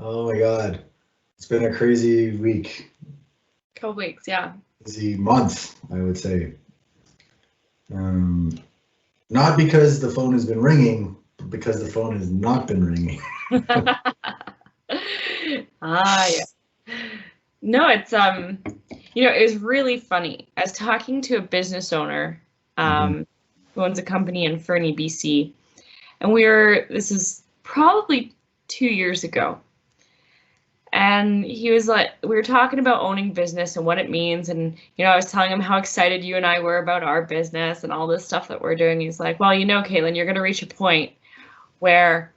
Oh my God. It's been a crazy week, Couple weeks, yeah. crazy month, I would say. Um, Not because the phone has been ringing, but because the phone has not been ringing. Yeah. No, it's it was really funny. I was talking to a business owner, Mhm. who owns a company in Fernie, BC, and this is probably 2 years ago. And he was like, we were talking about owning business and what it means. And, I was telling him how excited you and I were about our business and all this stuff that we're doing. He's like, well, Caitlin, you're going to reach a point where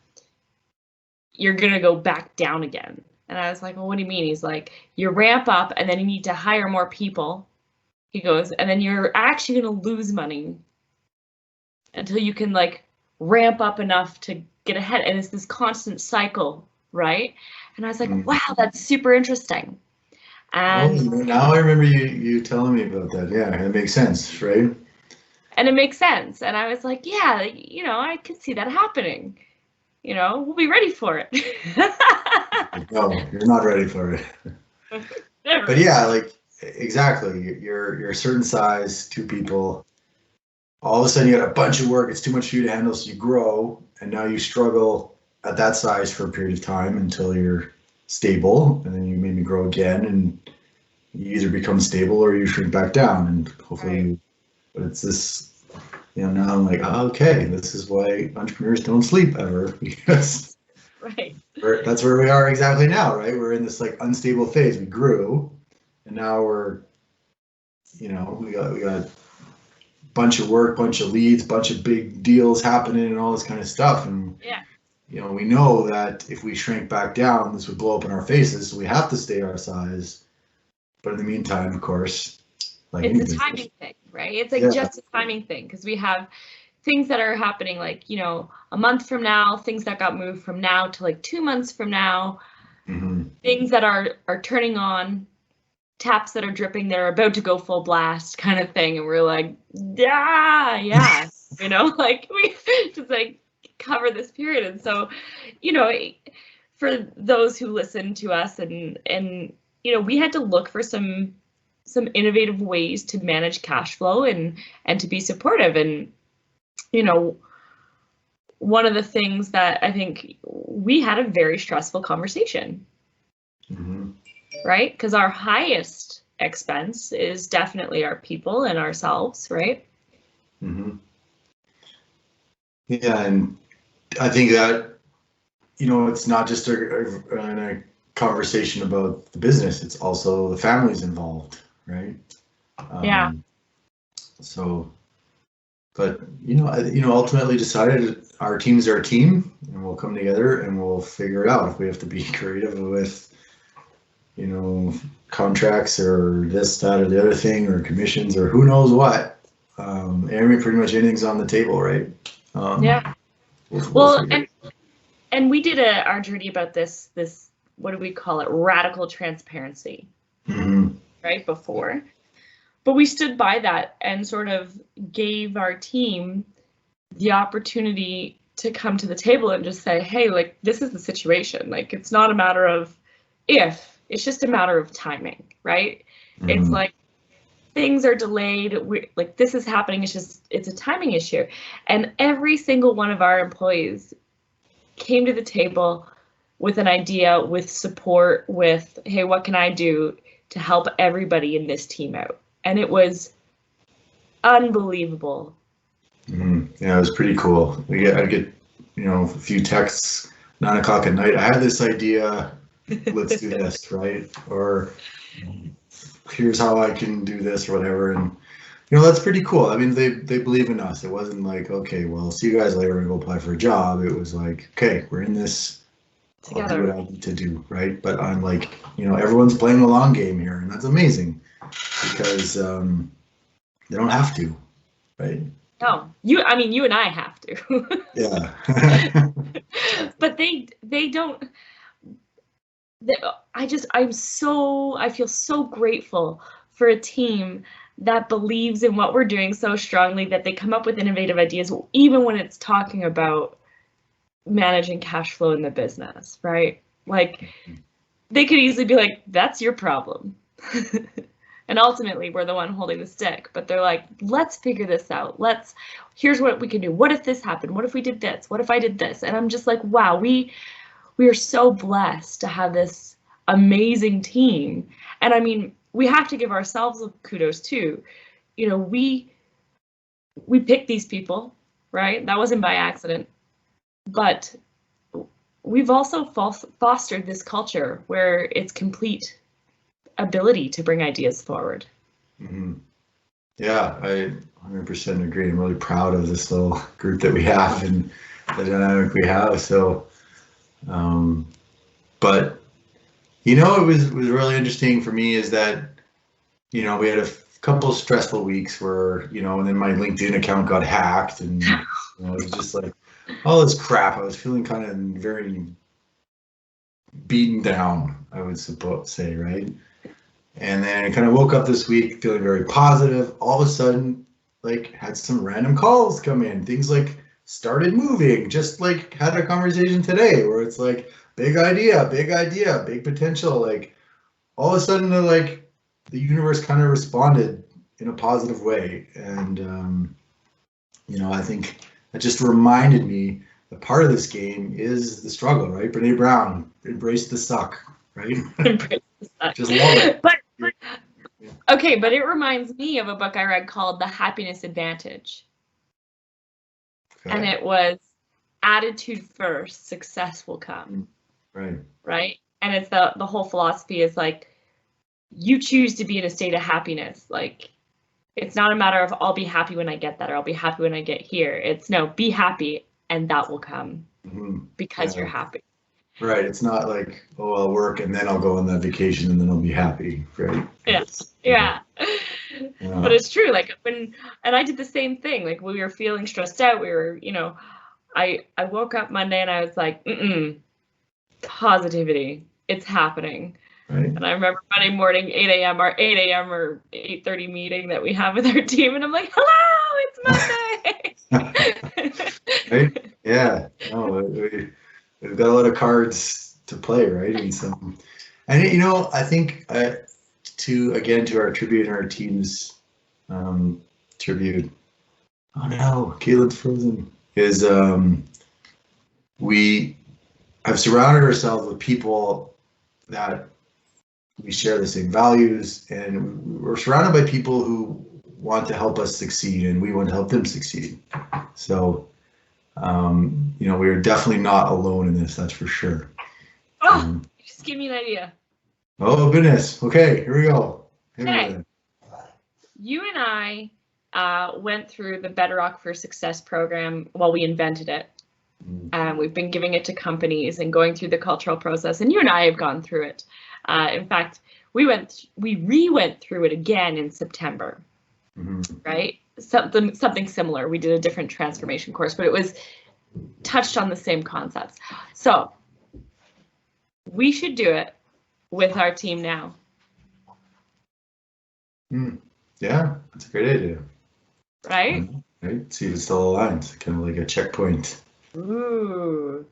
you're going to go back down again. And I was like, well, what do you mean? He's like, you ramp up and then you need to hire more people. He goes, and then you're actually going to lose money until you can ramp up enough to get ahead. And it's this constant cycle, right? And I was like, wow, that's super interesting. Oh, And now I remember you telling me about that. Yeah, it makes sense, right? it makes sense. And I was like, yeah, I could see that happening. We'll be ready for it. No, you're not ready for it. Never. But yeah, exactly. You're a certain size, two people. All of a sudden, you got a bunch of work. It's too much for you to handle, so you grow, and now you struggle at that size for a period of time until you're stable, and then you maybe grow again, and you either become stable or you shrink back down, and hopefully, Right. but it's this. Now I'm like, oh, okay, this is why entrepreneurs don't sleep ever because Right. that's where we are exactly now, right? We're in this unstable phase. We grew, and now we got bunch of work, bunch of leads, bunch of big deals happening and all this kind of stuff. And Yeah. we know that if we shrink back down, this would blow up in our faces. So we have to stay our size. But in the meantime, of course, like any It's a business. timing thing, right? It's Yeah. just a timing thing because we have things that are happening a month from now, things that got moved from now to 2 months from now, things that are turning on, taps that are dripping that are about to go full blast kind of thing. And we're like, yeah, we just cover this period. And so, for those who listen to us and we had to look for some innovative ways to manage cash flow and to be supportive. And, one of the things that I think we had a very stressful conversation, right? Because our highest expense is definitely our people and ourselves, right? Yeah, and I think that it's not just a conversation about the business; it's also the families involved, right? Yeah. So, but ultimately decided our teams are a team, and we'll come together and we'll figure it out. If we have to be creative with, contracts or this, that, or the other thing, or commissions, or who knows what. Pretty much anything's on the table, right? Yeah. Well, and we did our journey about this, what do we call it? Radical transparency, right? Before. But we stood by that and sort of gave our team the opportunity to come to the table and just say, hey, this is the situation. It's not a matter of if, it's just a matter of timing, right? It's things are delayed. This is happening. It's a timing issue. And every single one of our employees came to the table with an idea, with support, with, hey, what can I do to help everybody in this team out? And it was unbelievable. Yeah, it was pretty cool. I'd get, a few texts, 9 o'clock at night. I had this idea. Let's do this, right? Or here's how I can do this or whatever. And that's pretty cool. I mean, they believe in us. It wasn't like, okay, well, see you guys later and go apply for a job. It was like, okay, we're in this together. I'll do what I need to do, right? But I'm like, everyone's playing a long game here, and that's amazing because they don't have to, right? No, you and I have to. Yeah. But they don't. I feel so grateful for a team that believes in what we're doing so strongly that they come up with innovative ideas, even when it's talking about managing cash flow in the business, right? Like, they could easily be like, that's your problem. And ultimately, we're the one holding the stick. But they're like, let's figure this out. Here's what we can do. What if this happened? What if we did this? What if I did this? And I'm just like, wow, we are so blessed to have this amazing team. And I mean, we have to give ourselves kudos too. You know, we picked these people, right? That wasn't by accident. But we've also fostered this culture where it's complete ability to bring ideas forward. Mm-hmm. Yeah, I 100% agree. I'm really proud of this little group that we have and the dynamic we have. So, but you know, it was really interesting for me is that, you know, we had a couple of stressful weeks where, you know, and then my LinkedIn account got hacked, and you know, it was just like all this crap. I was feeling kind of very beaten down, I would say, right? And then I kind of woke up this week feeling very positive. All of a sudden, like, had some random calls come in. Things like started moving. Just like had a conversation today where it's like big idea, big potential. Like all of a sudden, like the universe kind of responded in a positive way. And you know, I think that just reminded me that part of this game is the struggle, right? Brene Brown, embrace the suck, right? Embrace the suck. Just love it. Okay, but it reminds me of a book I read called The Happiness Advantage. Okay. And it was attitude first, success will come. Right. Right? And it's the whole philosophy is like, you choose to be in a state of happiness. Like, it's not a matter of I'll be happy when I get that or I'll be happy when I get here. It's no, be happy and that will come because you're happy. Right. It's not like, oh, I'll work and then I'll go on that vacation and then I'll be happy. Right. Yeah. But it's true. Like and I did the same thing. Like we were feeling stressed out. We were, you know, I woke up Monday and I was like, positivity. It's happening. Right. And I remember Monday morning, 8 a.m. or 8:30 meeting that we have with our team. And I'm like, hello, it's Monday. Right. Yeah. No, we've got a lot of cards to play, right? And so, and you know, I think to our tribute and our team's tribute. Oh no, Caitlin's frozen. Is we have surrounded ourselves with people that we share the same values, and we're surrounded by people who want to help us succeed, and we want to help them succeed. So. You know, we are definitely not alone in this, that's for sure. Oh, just give me an idea. Oh, goodness. Okay, here we go. Okay. You and I went through the Bedrock for Success program. Well, we invented it. We've been giving it to companies and going through the cultural process, and you and I have gone through it. In fact, we re-went through it again in September, right? Something similar. We did a different transformation course, but it was touched on the same concepts. So we should do it with our team now. Yeah, that's a great idea. Right? Right. See if it still aligns. Kind of like a checkpoint. Ooh.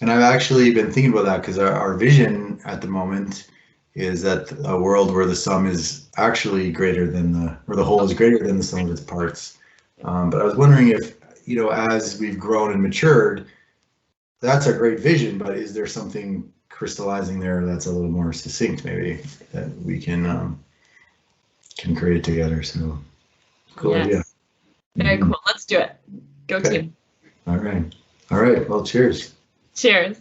And I've actually been thinking about that because our vision at the moment is that a world where the sum is actually greater than the whole is greater than the sum of its parts. But I was wondering if, you know, as we've grown and matured, that's a great vision, but is there something crystallizing there that's a little more succinct maybe that we can create together? So cool idea. Very cool. Let's do it. Go team. All right. Well, cheers. Cheers.